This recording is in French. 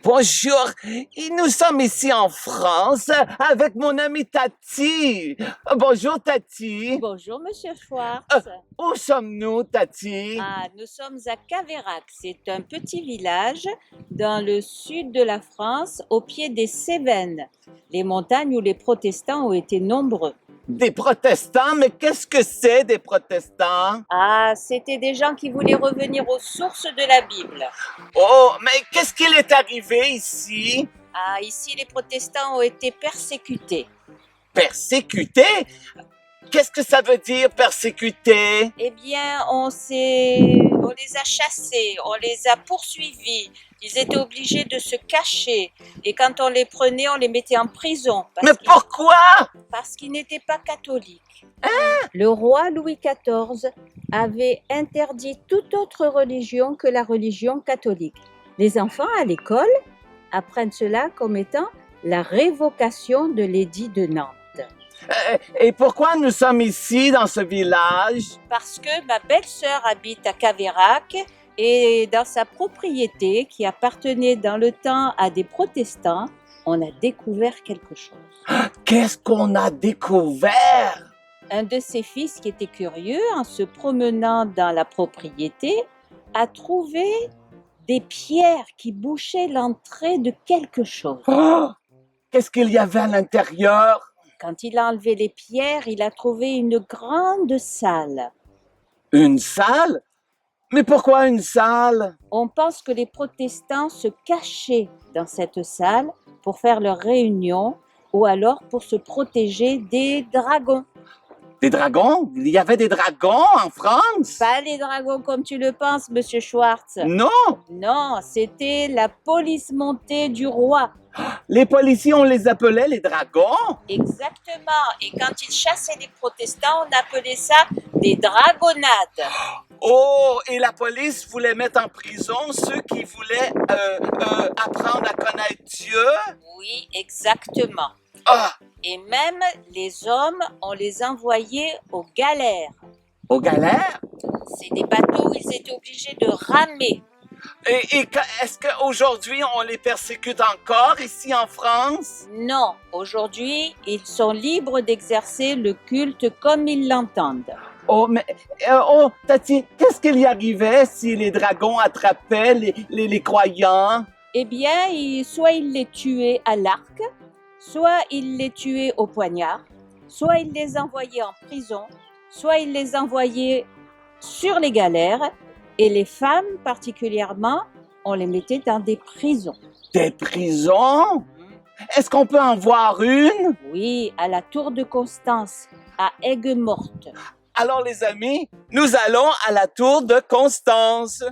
Bonjour, nous sommes ici en France avec mon amie Tati. Bonjour Tati. Bonjour, Monsieur Schwartz. Où sommes-nous Tati? Nous sommes à Caveyrac. C'est un petit village dans le sud de la France, au pied des Cévennes, les montagnes où les protestants ont été nombreux. Des protestants? Mais qu'est-ce que c'est des protestants? C'était des gens qui voulaient revenir aux sources de la Bible. Oh, mais qu'est-ce qu'il est arrivé ici? Ici, les protestants ont été persécutés. Persécutés? Qu'est-ce que ça veut dire persécutés? Eh bien, on les a chassés, on les a poursuivis. Ils étaient obligés de se cacher. Et quand on les prenait, on les mettait en prison. Mais pourquoi? Parce qu'ils n'étaient pas catholiques. Le roi Louis XIV avait interdit toute autre religion que la religion catholique. Les enfants à l'école apprennent cela comme étant la révocation de l'édit de Nantes. Et pourquoi nous sommes ici dans ce village? Parce que ma belle-sœur habite à Caveyrac et dans sa propriété qui appartenait dans le temps à des protestants, on a découvert quelque chose. Qu'est-ce qu'on a découvert? Un de ses fils qui était curieux, en se promenant dans la propriété, a trouvé des pierres qui bouchaient l'entrée de quelque chose. Oh! Qu'est-ce qu'il y avait à l'intérieur? Quand il a enlevé les pierres, il a trouvé une grande salle. Une salle? Mais pourquoi une salle? On pense que les protestants se cachaient dans cette salle pour faire leur réunion ou alors pour se protéger des dragons. Des dragons? Il y avait des dragons en France? Pas les dragons comme tu le penses, Monsieur Schwartz. Non! Non, c'était la police montée du roi. Les policiers, on les appelait les dragons? Exactement. Et quand ils chassaient les protestants, on appelait ça des dragonnades. Oh, et la police voulait mettre en prison ceux qui voulaient apprendre à connaître Dieu? Oui, exactement. Ah! Et même les hommes, on les envoyait aux galères. Aux galères? C'est des bateaux où ils étaient obligés de ramer. Et est-ce qu'aujourd'hui, on les persécute encore ici en France? Non, aujourd'hui, ils sont libres d'exercer le culte comme ils l'entendent. Oh, mais, Tati, qu'est-ce qu'il y arrivait si les dragons attrapaient les croyants? Eh bien, soit ils les tuaient à l'arc, soit ils les tuaient au poignard, soit ils les envoyaient en prison, soit ils les envoyaient sur les galères, et les femmes particulièrement, on les mettait dans des prisons. Des prisons? Est-ce qu'on peut en voir une? Oui, à la Tour de Constance, à Aigues-Mortes. Alors les amis, nous allons à la Tour de Constance.